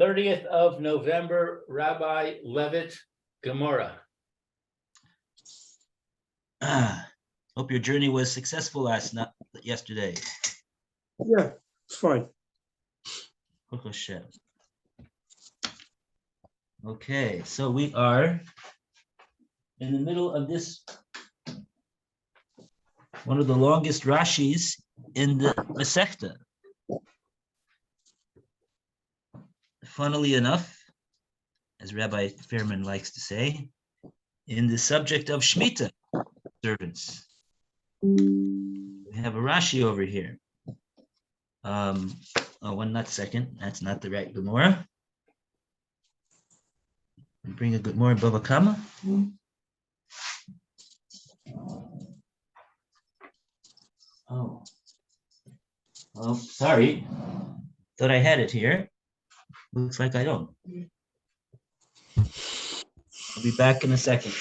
30th of November, Rabbi Levitt, Gemora. Hope your journey was successful yesterday. Yeah, it's fine. Baruch Hashem. Okay, so we are in the middle of this, one of the longest Rashis in the Masechta. Funnily enough, as Rabbi Fairman likes to say, in the subject of Shemitah servants. We have a Rashi over here. One second. That's not the right Gemora. Bring a Gemora Bava Kama. Oh, sorry. Thought I had it here. Looks like I don't. I'll be back in a second.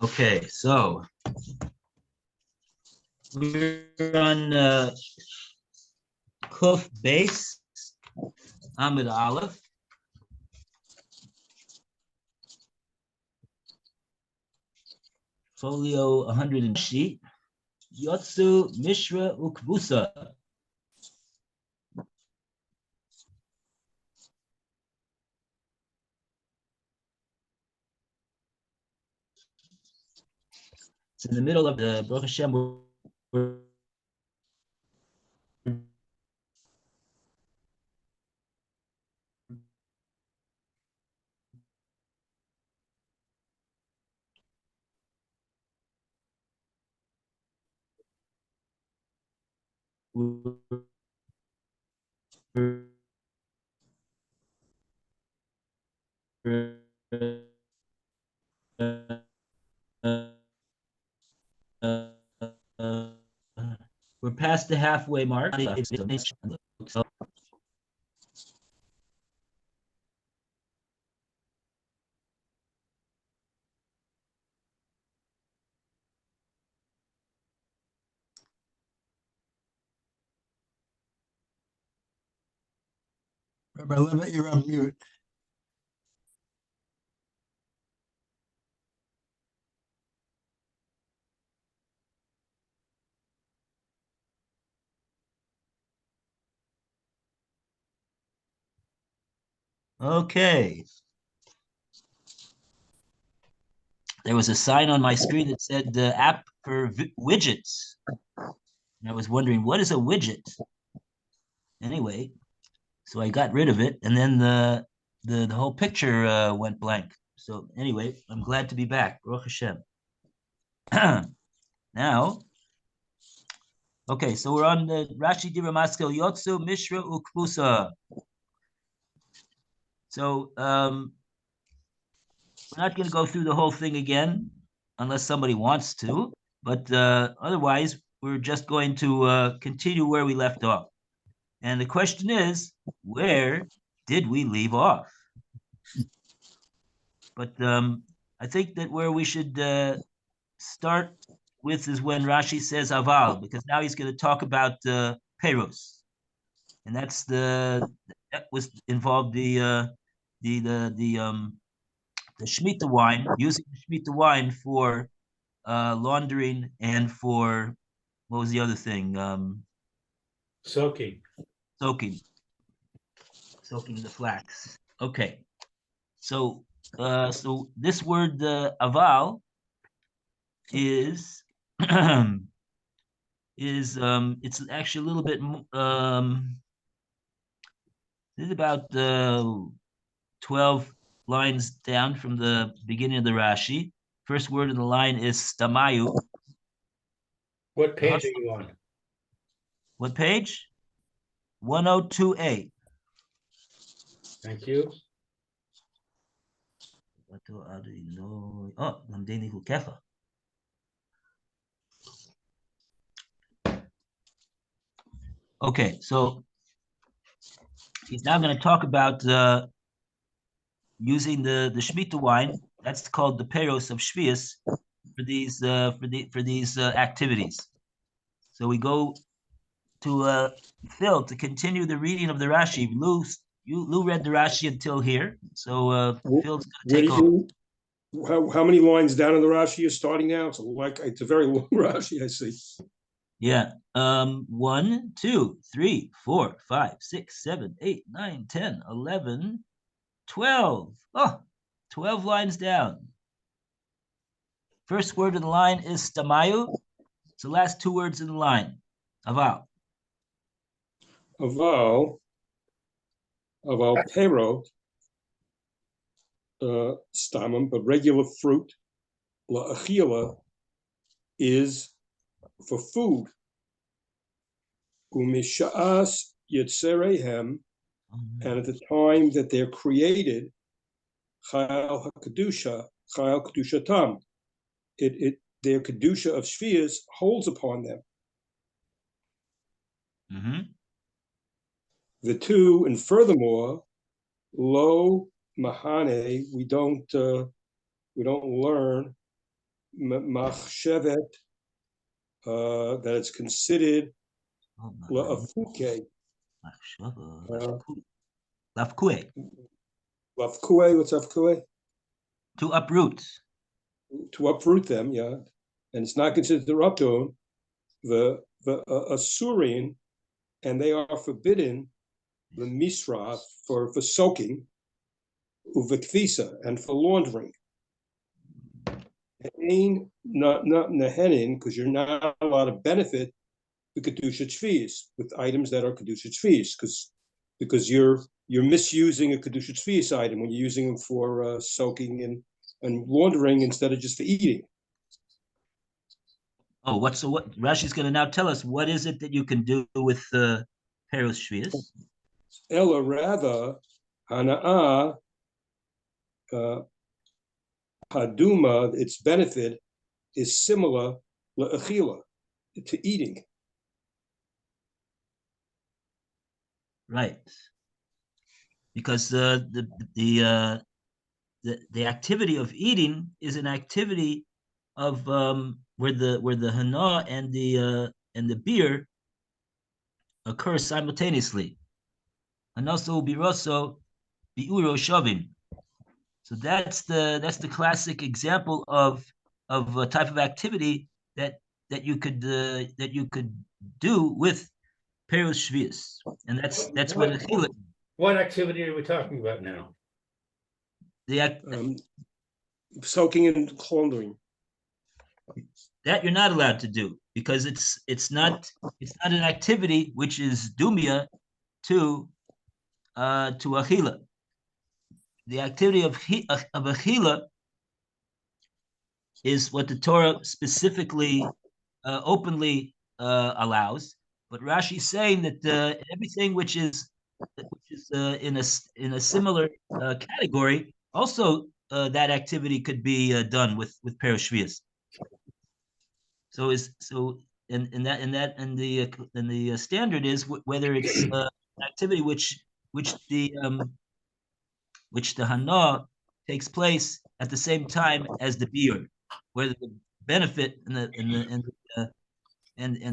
Okay, so we're on Kuf base, Amid Aleph. Folio 100 sheet. Yotsu Mishra Ukbusa. It's in the middle of the Baruch Hashem. We're past the halfway mark. Rabbi Levitt, you're on mute. Okay. There was a sign on my screen that said the app for widgets. And I was wondering, what is a widget? Anyway, so I got rid of it, and then the whole picture went blank. So anyway, I'm glad to be back. Baruch Hashem. Now, okay, so we're on the Rashi Dibra Maskel Yotsu Mishra Ukbusa. So we're not going to go through the whole thing again, unless somebody wants to. But otherwise, we're just going to continue where we left off. And the question is, where did we leave off? But I think that where we should start with is when Rashi says aval, because now he's going to talk about Perus, and that was involved the Shemitah wine, using the Shemitah wine for laundering and for, what was the other thing? Soaking the flax. Okay, so this word aval is it's actually a little bit this is about 12 lines down from the beginning of the Rashi. First word in the line is stamayu. What page are you on? What page? 102a. Thank you. Oh, namdeni hukefa. Okay, so he's now going to talk about using the Shemitah wine. That's called the peros of Shvius for these activities. So we go to Phil to continue the reading of the Rashi. Lou read the Rashi until here, so Phil's going to Where take do over. how many lines down in the Rashi you're starting now? It's a very long Rashi, I see. Yeah. 1, 2, 3, 4, 5, 6, 7, 8, 9, 10, 11, 12. Oh, 12 lines down. First word in the line is stamayu. It's the last two words in the line. Aval. Aval pero, stamem, but regular fruit, la'achila, is for food. Umisha'as yetzerehem, and at the time that they're created, chayal kedushatam, their kedusha of shvius holds upon them. Mm-hmm. The two, and furthermore, lo mahane, we don't learn machshevet, that it's considered la'afuke. Lafkue. Lafkue, what's afkue? To uproot. To uproot them, yeah. And it's not considered the upton, the Asurin, and they are forbidden the misra for soaking, uvikvisa, and for laundering. Ain't not nehenin, because you're not allowed to benefit the kedusha tzvius with items that are kedusha tzvius, because you're misusing a kedusha tzvius item when you're using them for soaking and laundering instead of just for eating. Oh, what Rashi's going to now tell us, what is it that you can do with the peros shvius? Ella, rather, hana'ah, haduma, its benefit is similar la'achila, to eating. Right. Because the activity of eating is an activity of where the hana and the beer occur simultaneously. Hanaso biroso biuro shavim. So that's the classic example of a type of activity that you could do with peros shvius, and that's what activity are we talking about now? Soaking and laundering. That you're not allowed to do, because it's not an activity which is dumia to achila. The activity of achila is what the Torah specifically openly allows, but Rashi is saying that everything which is in a similar category, also that activity could be done with peros shvius. So the standard is whether it's an activity which the hana takes place at the same time as the beer, where the benefit and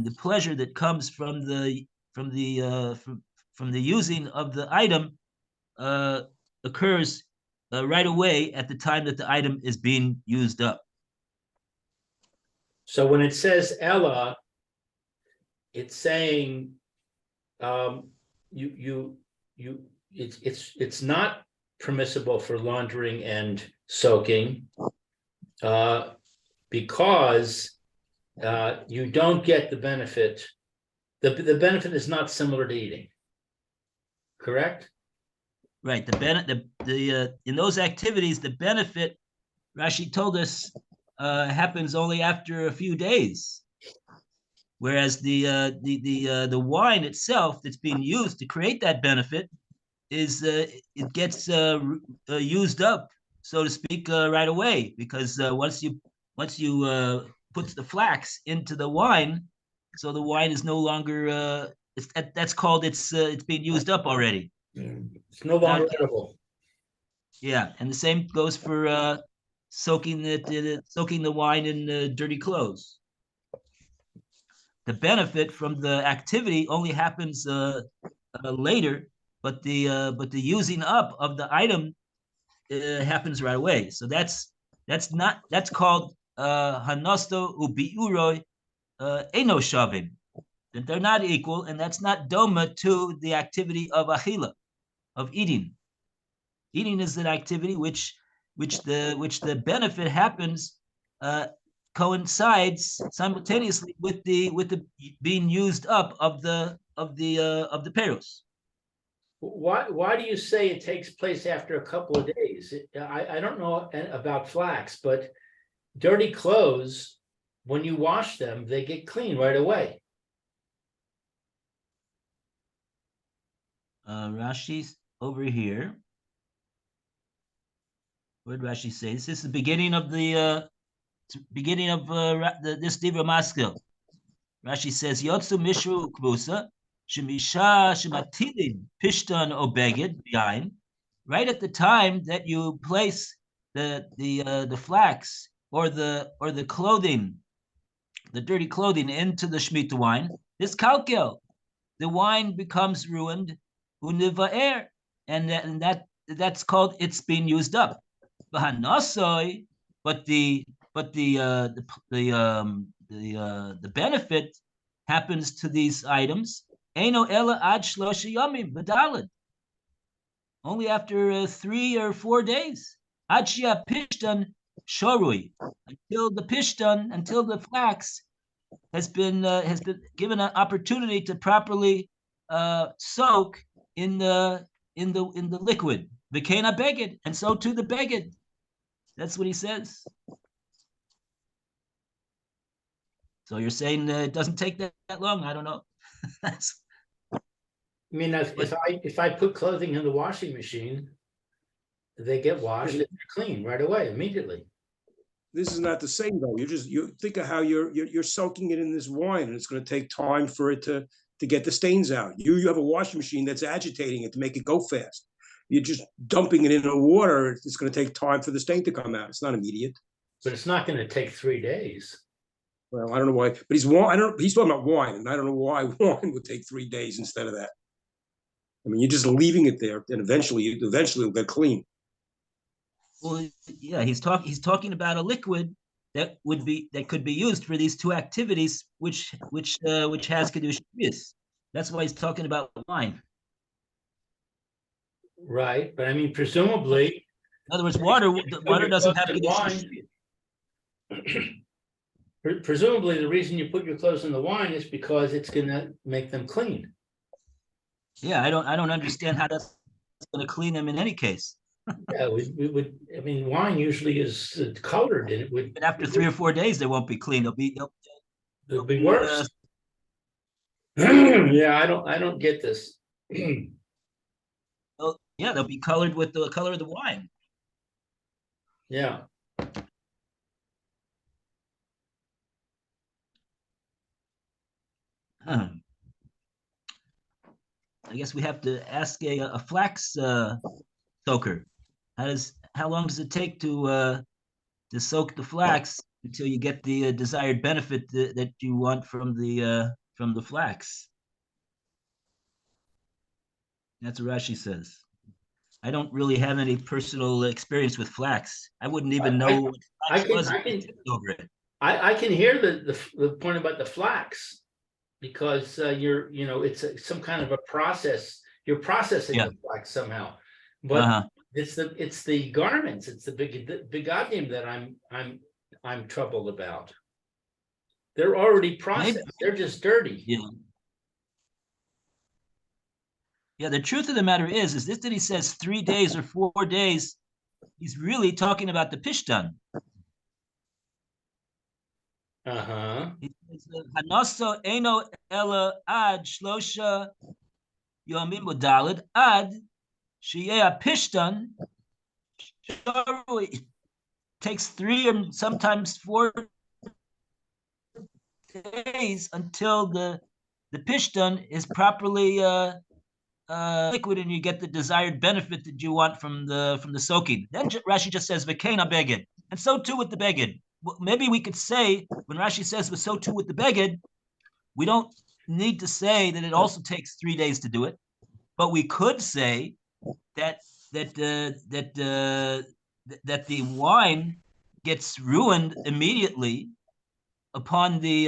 the pleasure that comes from the using of the item occurs right away at the time that the item is being used up. So when it says Ella, it's saying it's not permissible for laundering and soaking because you don't get the benefit. The benefit is not similar to eating. Correct? Right. In those activities, the benefit, Rashi told us, happens only after a few days. whereas the wine itself that's being used to create that benefit is it gets used up, so to speak, right away, because once you put the flax into the wine, so the wine is no longer that's called it's being used up already. It's no Now, longer edible. yeah, and the same goes for soaking the wine in dirty clothes. The benefit from the activity only happens later, but the using up of the item happens right away. So that's called hanosto ubiuroi eno shavim. That they're not equal, and that's not doma to the activity of achila, of eating. Eating is an activity which the benefit happens coincides simultaneously with the being used up of the peros. Why do you say it takes place after a couple of days? I don't know about flax, but dirty clothes, when you wash them, they get clean right away. Rashi's over here. What did Rashi say? This is the beginning of this Divra Maskil. Rashi says, Yotsu Mishru Kbusa, Shemisha Shematilin Pishtan Obeged Yain. Right at the time that you place the flax or the clothing, the dirty clothing into the Shemitah wine, this kalkel, the wine becomes ruined, univaer, and that's called it's being used up. But the benefit happens to these items. Eno ela ad shlosha yamim v'dalad. Only after 3 or 4 days. Ad shia pishtan shorui, until the flax has been given an opportunity to properly soak in the liquid. V'kena beged, and so to the beged. That's what he says. So you're saying it doesn't take that long? I don't know. I mean, if I put clothing in the washing machine, they get washed and they're clean right away, immediately. This is not the same though. You think of how you're soaking it in this wine, and it's going to take time for it to get the stains out. You have a washing machine that's agitating it to make it go fast. You're just dumping it into water. It's going to take time for the stain to come out. It's not immediate. But it's not going to take 3 days. Well, I don't know why, but he's talking about wine, and I don't know why wine would take 3 days instead of that. I mean, you're just leaving it there, and eventually it'll get clean. Well, yeah, he's talking about a liquid that could be used for these two activities, which has kedusha. That's why he's talking about wine. Right, but I mean, presumably. In other words, water doesn't have kedusha. Presumably, the reason you put your clothes in the wine is because it's going to make them clean. Yeah, I don't understand how that's going to clean them in any case. Yeah, we would. I mean, wine usually is colored, and it would. But after 3 or 4 days, they won't be clean. They'll be worse. Yeah, I don't get this. Well, yeah, they'll be colored with the color of the wine. Yeah. I guess we have to ask a flax soaker. How long does it take to soak the flax until you get the desired benefit that you want from the flax? That's what Rashi says. I don't really have any personal experience with flax. I wouldn't even know what flax was over it. I can hear the point about the flax, because it's some kind of a process. You're processing the flax somehow, but it's the garments. It's the bigadim that I'm troubled about. They're already processed. Maybe. They're just dirty. Yeah. Yeah, the truth of the matter is this that he says 3 days or 4 days, he's really talking about the pishtan. Uh-huh. He says, Hanoso eno ela ad shlosha yomim udalid ad sheyeh pishtan sharui. Takes 3 and sometimes 4 days until the pishtan is properly liquid and you get the desired benefit that you want from the soaking. Then Rashi just says v'kein beged, and so too with the beged. Maybe we could say when Rashi says so too with the beged, we don't need to say that it also takes 3 days to do it, but we could say that that the wine gets ruined immediately upon the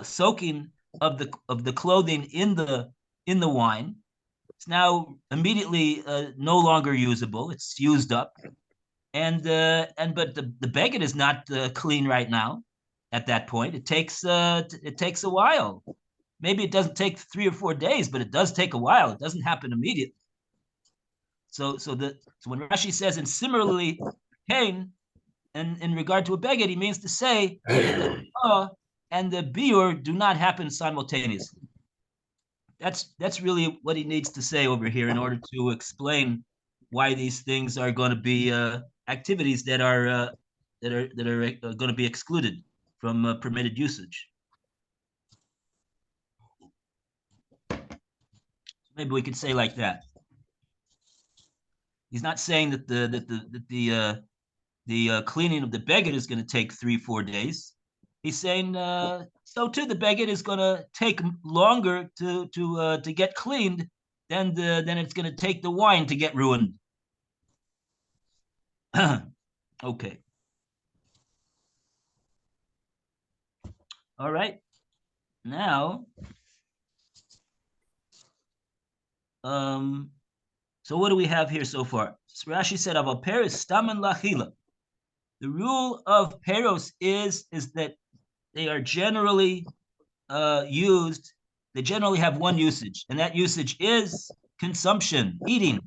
soaking of the clothing in the wine. It's now immediately no longer usable. It's used up, and but the beged is not clean right now. At that point, it takes a while. Maybe it doesn't take 3 or 4 days, but it does take a while. It doesn't happen immediately. So when Rashi says, and similarly, Cain, and in regard to a beged, he means to say that the and the biur do not happen simultaneously. That's really what he needs to say over here in order to explain why these things are going to be activities that are going to be excluded from permitted usage. Maybe we could say like that. He's not saying that the cleaning of the beged is going to take 3-4 days. He's saying so too the beged is going to take longer to get cleaned than it's going to take the wine to get ruined. Okay. All right. Now, so what do we have here so far? So Rashi said, "Aval peros stamen lachila." The rule of peros is that they are generally used. They generally have one usage, and that usage is consumption, eating.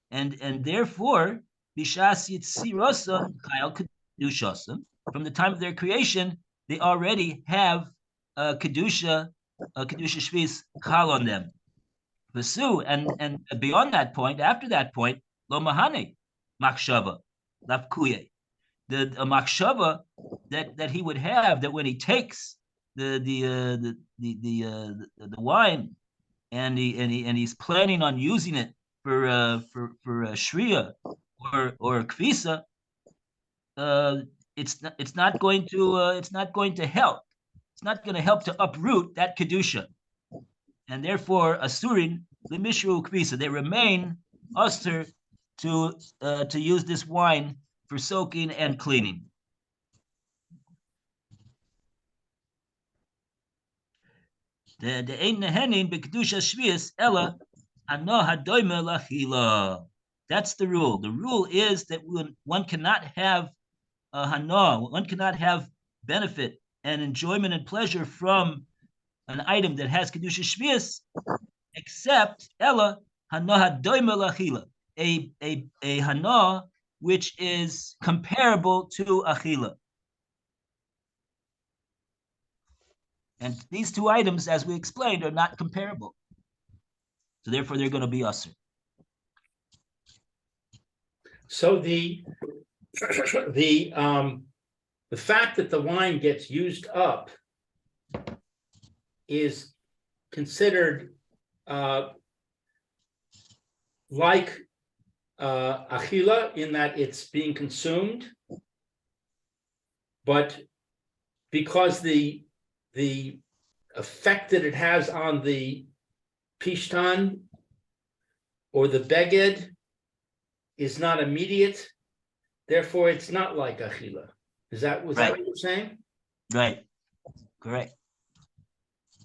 And therefore, bishas yitzirasan chayal kedushasan. From the time of their creation, they already have kedusha shvis chal on them. Vasu, and beyond that point, after that point, lo mahane makshava lafkuye. The makshava that he would have, that when he takes the wine and he's planning on using it for shriya or kvisa, it's not going to help. It's not going to help to uproot that kedusha, and therefore asurin limishru kvisa. They remain usher to use this wine for soaking and cleaning. The ein nehenin b'kedusha shvius ella hano hadoime lachila. That's the rule. The rule is that one cannot have hana, one cannot have benefit and enjoyment and pleasure from an item that has kedusha shvius, except ella hana hadoime lachila, a hana which is comparable to achila. And these two items, as we explained, are not comparable. So therefore, they're going to be usher. So the fact that the wine gets used up is considered like achila in that it's being consumed, but because the effect that it has on the pishtan or the beged is not immediate, therefore it's not like achila. Was that what you're saying? Right. Correct.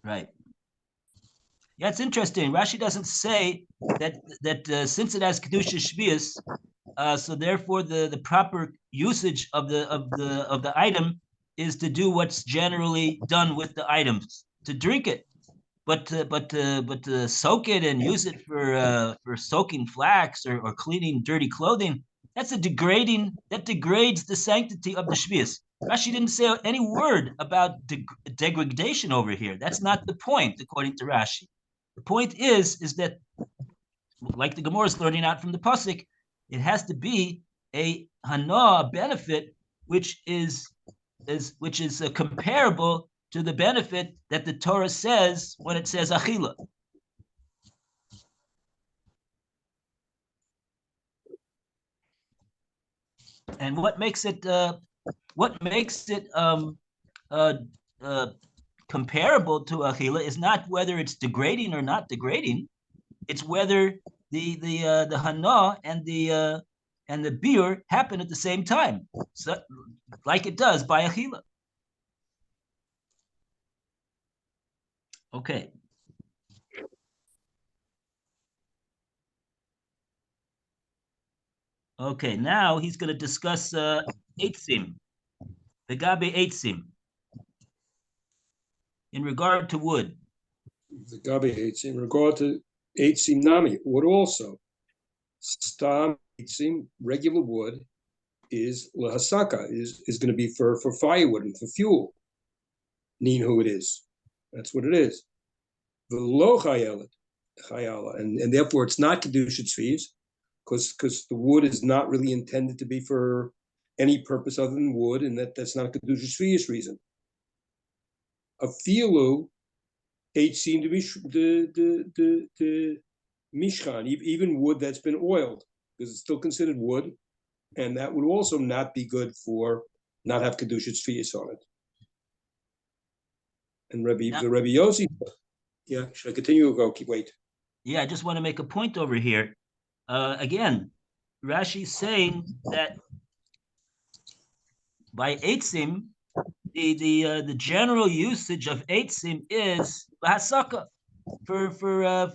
Right. Yeah, it's interesting. Rashi doesn't say that since it has kedusha shvius, so therefore the proper usage of the item is to do what's generally done with the items, to drink it, but to soak it and use it for soaking flax or cleaning dirty clothing. That's a degrading, that degrades the sanctity of the Shvius. Rashi didn't say any word about degradation over here. That's not the point, according to Rashi. The point is that, like the Gemora is learning out from the pasuk, it has to be a hana, a benefit, which is comparable to the benefit that the Torah says when it says achila. And what makes it comparable to achila is not whether it's degrading or not degrading. It's whether the hana and the beer happen at the same time, so like it does by achila. Okay. Okay, now he's going to discuss eitzim, the gabe eitzim, in regard to wood. The gabe eitzim, in regard to eitzim nami, wood also. Stam eitzim, regular wood, is lahasaka, is going to be for firewood and for fuel. Neen who it is. That's what it is. The lo chayala, and therefore it's not kedushat tzvius, because the wood is not really intended to be for any purpose other than wood, and that's not a kedushat tzvius reason. A filu, it seemed to be the mishkan, even wood that's been oiled, because it's still considered wood, and that would also not be good for not have kedushat tzvius on it. And Rabbi Yossi, yeah, should I continue or go? Wait. Yeah, I just want to make a point over here. Again, Rashi's saying that by eitzim, the general usage of eitzim is hasaka, for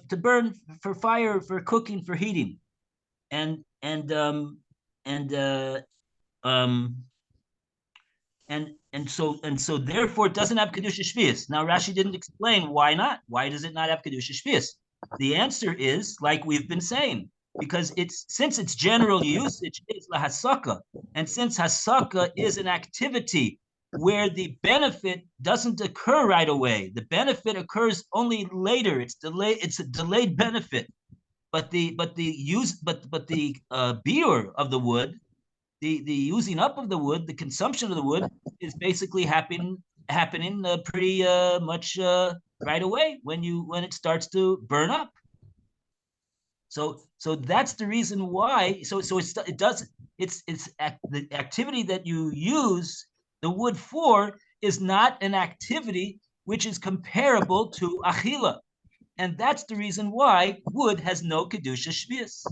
to burn, for fire, for cooking, for heating, and so therefore it doesn't have kedusha shvius. Now Rashi didn't explain why not. Why does it not have kedusha shvius? The answer is, like we've been saying, because since its general usage is lahasaka, and since hasaka is an activity where the benefit doesn't occur right away, the benefit occurs only later. It's a delayed benefit. But the biur of the wood, the using up of the wood, the consumption of the wood is basically happening pretty much right away when it starts to burn up. So that's the reason why. So the activity that you use the wood for is not an activity which is comparable to achila, and that's the reason why wood has no kedusha shvius.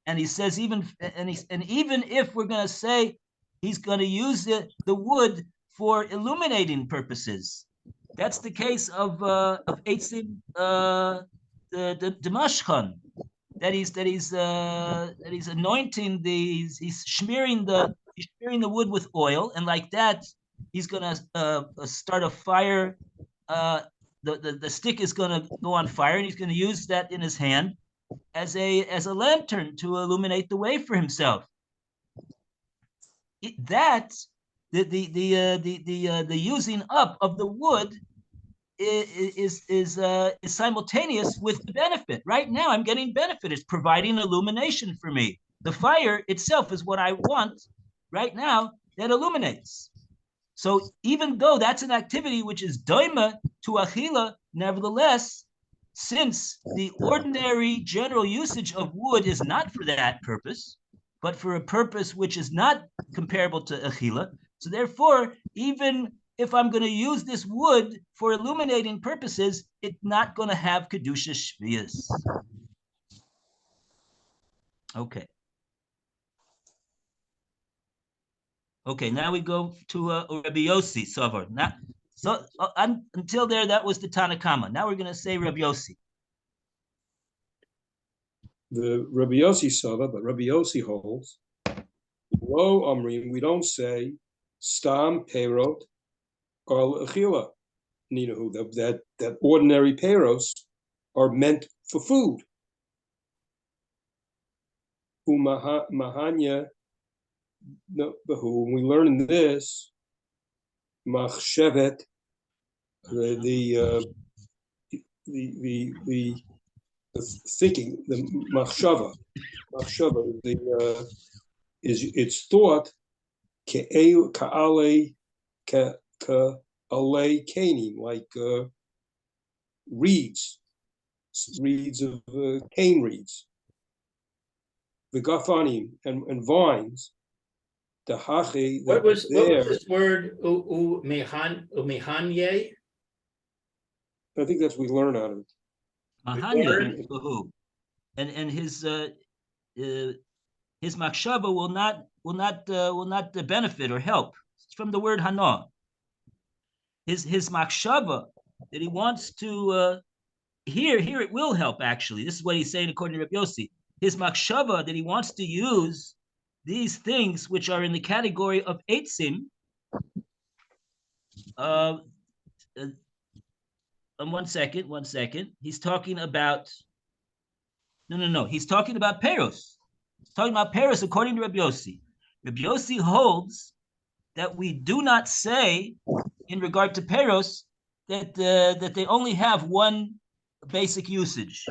And he says even if we're going to say he's going to use the wood for illuminating purposes, that's the case of eitzim the Damashkan, that he's anointing he's smearing the wood with oil, and like that he's going to start a fire. The stick is going to go on fire, and he's going to use that in his hand as a lantern to illuminate the way for himself. The using up of the wood is simultaneous with the benefit. Right now, I'm getting benefit. It's providing illumination for me. The fire itself is what I want right now that illuminates. So even though that's an activity which is doima to achila, nevertheless, since the ordinary general usage of wood is not for that purpose, but for a purpose which is not comparable to achila, so therefore, even if I'm going to use this wood for illuminating purposes, it's not going to have kedusha shvius. Okay, now we go to Rabbi Yossi Sovar. Until there, that was the Tanakama. Now we're going to say Rabbi Yossi. The Rabbi Yossi Sovar, but Rabbi Yossi holds, Lo Amrim, we don't say Stam Perot or Achila. Ninahu, that ordinary peros are meant for food. Mahanya, when we learn this, machshevet, the thinking, the machshava, it's thought ka'ale kaning, like reeds of cane reeds, the gafanim and vines. The hachi. What was this word? Umehanye? I think that's what we learn out of it. Mahanya, and his makshava will not benefit or help. It's from the word hana. His makshava that he wants to here it will help actually. This is what he's saying according to Rabbi Yossi. His makshava that he wants to use these things which are in the category of eitzim. One second. He's talking about no. He's talking about peros. He's talking about peros according to Rabbi Yossi. Rabbi Yossi holds that we do not say in regard to peros that they only have one basic usage.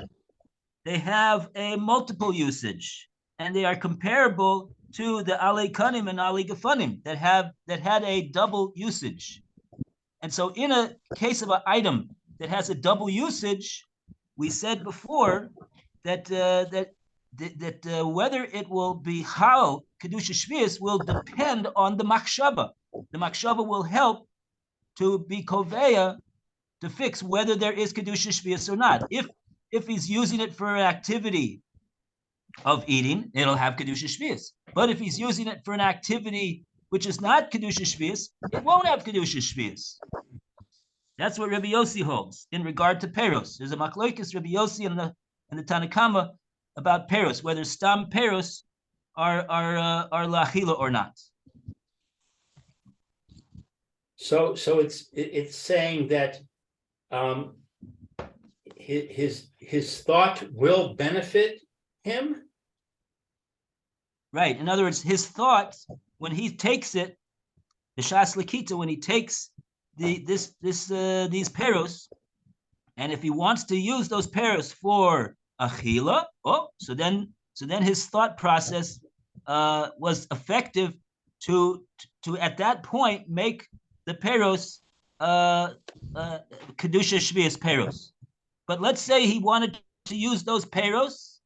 They have a multiple usage, and they are comparable to the alei kanim and alei gefanim that had a double usage. And so, in a case of an item that has a double usage, we said before that whether it will be how kedusha shvius will depend on the machshava. The machshava will help to be koveya to fix whether there is kedusha shvius or not. If he's using it for an activity of eating, it'll have kedusha shvius. But if he's using it for an activity which is not kedusha shvius, it won't have kedusha shvius. That's what Rabbi Yossi holds in regard to peros. There's a machlokes Rabbi Yossi and the Tanakama about peros, whether stam peros are lachila or not. So it's saying that his thought will benefit him. Right. In other words, his thought when he takes it, the shas lakita, when he takes these peros, and if he wants to use those peros for achila, so then his thought process was effective to at that point make the peros kedusha shvius peros. But let's say he wanted to use those peros.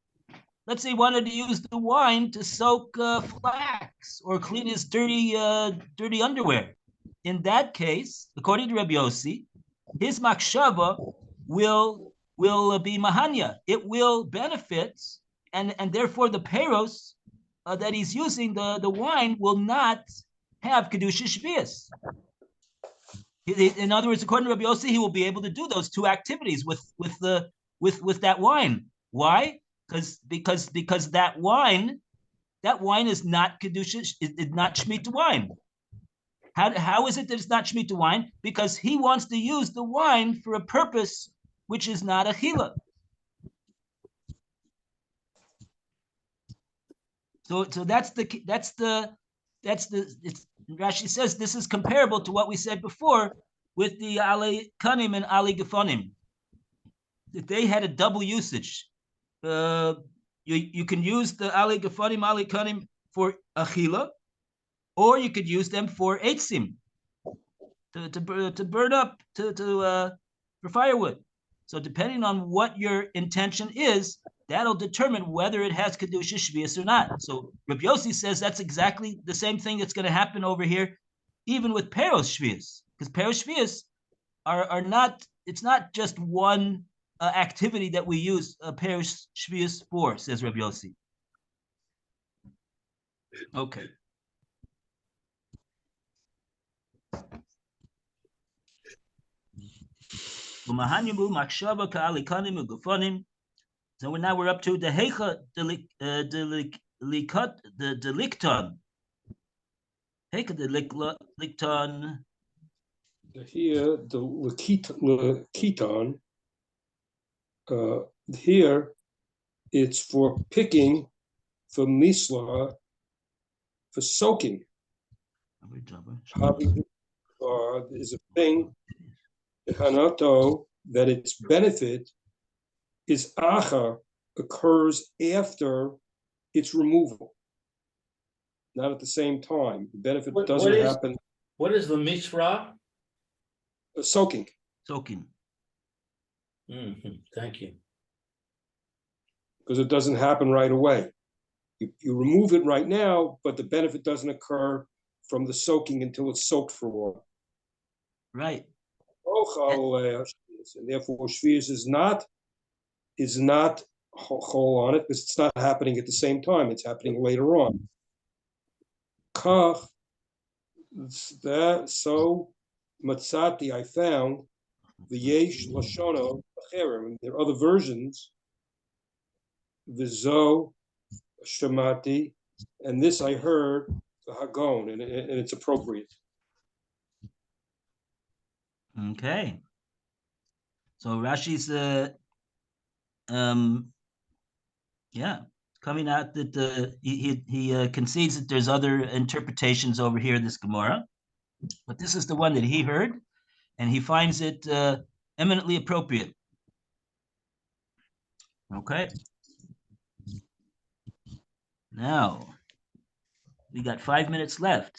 Let's say he wanted to use the wine to soak flax or clean his dirty underwear. In that case, according to Rabbi Yossi, his makshava will be mahanya. It will benefit, and therefore the peros that he's using, the wine, will not have kedusha shvius. In other words, according to Rabbi Yossi, he will be able to do those two activities with that wine. Why? Because that wine is not kedusha, is not shemitah wine. How is it that it's not shemitah wine? Because he wants to use the wine for a purpose which is not achila. So that's Rashi says this is comparable to what we said before with the alei kanim and alei gefanim. That they had a double usage. You can use the alei gefanim, alei kanim for achila, or you could use them for eitzim, to burn up, for firewood. So depending on what your intention is, that'll determine whether it has kedusha shvius or not. So Rabbi Yossi says that's exactly the same thing that's going to happen over here, even with peros shvius, because peros shvius are not. It's not just one activity that we use peros shvius for, says Rabbi Yossi. Okay. So now we're up to the heicha delicton. Heicha delicton. Here, the lekiton. Here, it's for picking for misla, for soaking. Is a thing, hanato, that its benefit is acha, occurs after its removal, not at the same time. The benefit doesn't happen. What is the mishra? Soaking. Soaking. Thank you. Because it doesn't happen right away. You remove it right now, but the benefit doesn't occur from the soaking until it's soaked for a while. Right. And therefore, shvius is not whole on it because it's not happening at the same time. It's happening later on. Kach, so matzati, I found the yesh lashono acherim. There are other versions. Vizo shamati, and this I heard the hagon, and it's appropriate. Okay. So Rashi's coming out that he concedes that there's other interpretations over here in this Gemara, but this is the one that he heard, and he finds it eminently appropriate. Okay. Now we got 5 minutes left.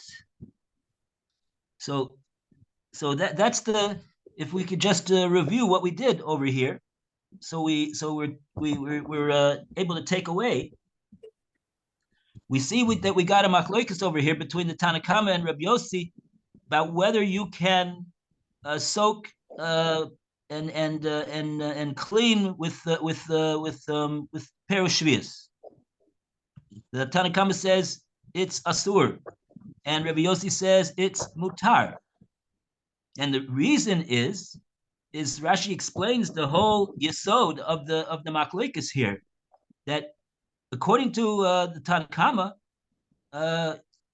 So that's the, if we could just review what we did over here. So we're able to take away. We see that we got a machlokas over here between the Tanakama and Rabbi Yossi about whether you can soak and clean with perushvius. The Tanakama says it's asur, and Rabbi Yossi says it's mutar. And the reason is Rashi explains the whole yesod of the machlokas here, that according to the Tanakama,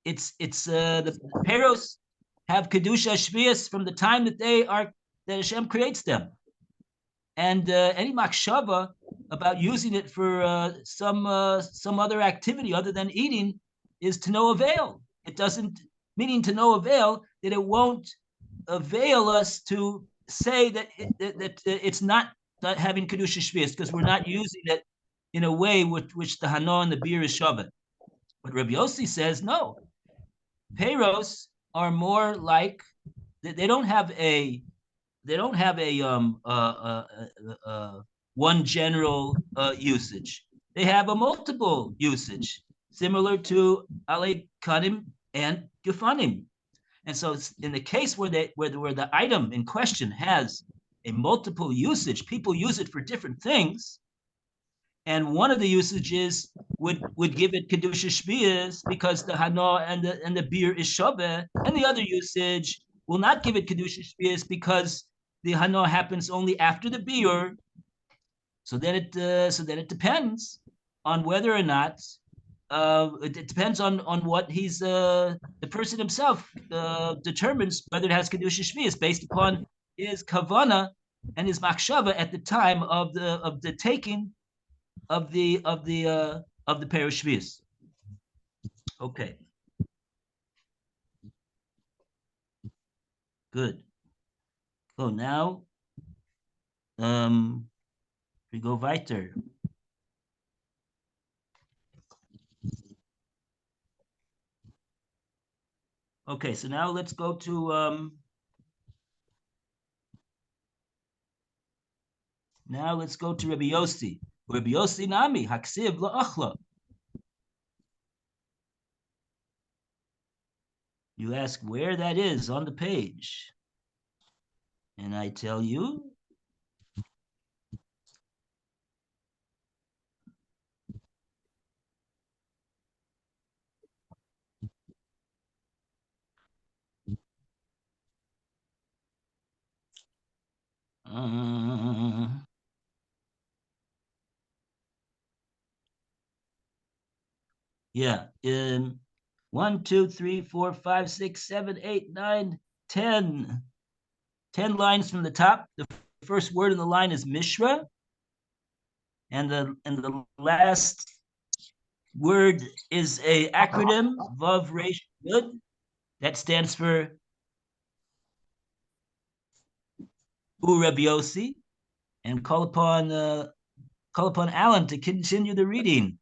it's the peros have kedusha shvius from the time that that Hashem creates them, and any machshava about using it for some other activity other than eating is to no avail. It doesn't, meaning to no avail, that it won't avail us to say that it's not having kedusha shvius, because we're not using it in a way with which the hana and the beer is shavet. But Rabbi Yossi says no. Peros are more like, they don't have a one general usage. They have a multiple usage, similar to alei kanim and gefanim. And so in the case where the item in question has a multiple usage, people use it for different things, and one of the usages would give it kedusha shvius because the hana and the beer is shaveh, and the other usage will not give it kedusha shvius because the hana happens only after the beer. So then it depends on whether or not it depends on what he's the person himself determines whether it has kedusha shvius based upon his kavana and his machshava at the time of the taking of the perush shvius. Okay. Good. So now we go weiter. Okay, so now let's go to Rabbi Yossi. Rabbi Yossi nami haksiv la'achla. You ask where that is on the page, and I tell you. Yeah, 1, 2, 3, 4, 5, 6, 7, 8, 9, 10. 10 lines from the top. The first word in the line is Mishra, and the last word is a acronym, Vav Resh Yud, that stands for U Rabbi Yossi, and call upon Alan to continue the reading.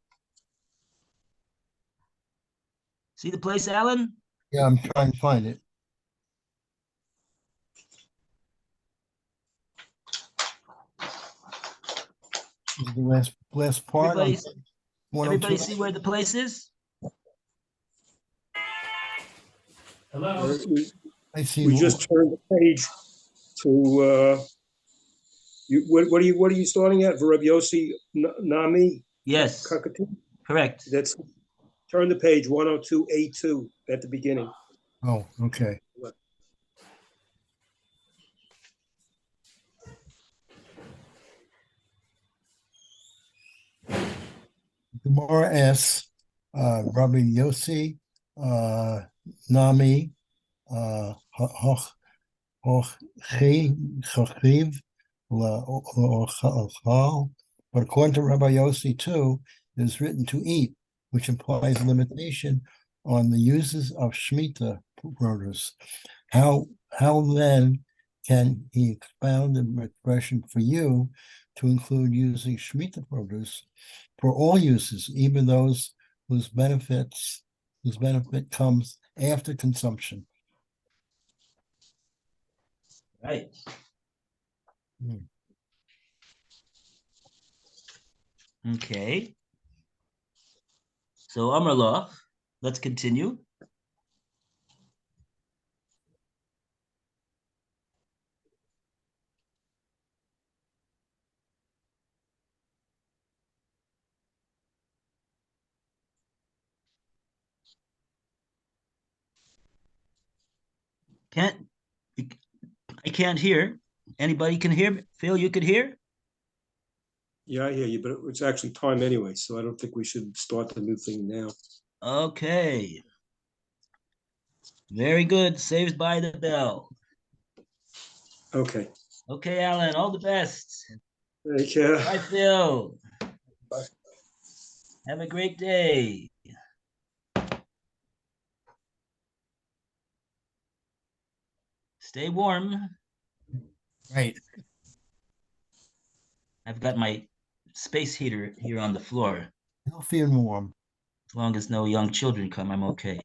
See the place, Alan? Yeah, I'm trying to find it. This is the last part. Everybody, On everybody 102. see where the place is? Hello? I see. We just turned the page to, what are you starting at? Verabiosi Nami Yes, Kakatu? correct. That's, turn the page 102A2 at the beginning. Oh, okay. Gemora asks, Rabbi Yossi, Nami, Hochiv, Ochal. But according to Rabbi Yossi too, it is written to eat, which implies limitation on the uses of Shemitah produce. How then can he expound the expression for you to include using Shemitah produce for all uses, even those whose benefit comes after consumption? Right. Okay. So Amrullah, let's continue. I can't hear. Anybody can hear? Phil, you could hear? Yeah, I hear you, but it's actually time anyway, so I don't think we should start the new thing now. Okay. Very good. Saved by the bell. Okay. Okay, Alan, all the best. Take care. Bye, Phil. Bye. Have a great day. Stay warm. Right. I've got my space heater here on the floor. Healthy and warm. As long as no young children come, I'm okay.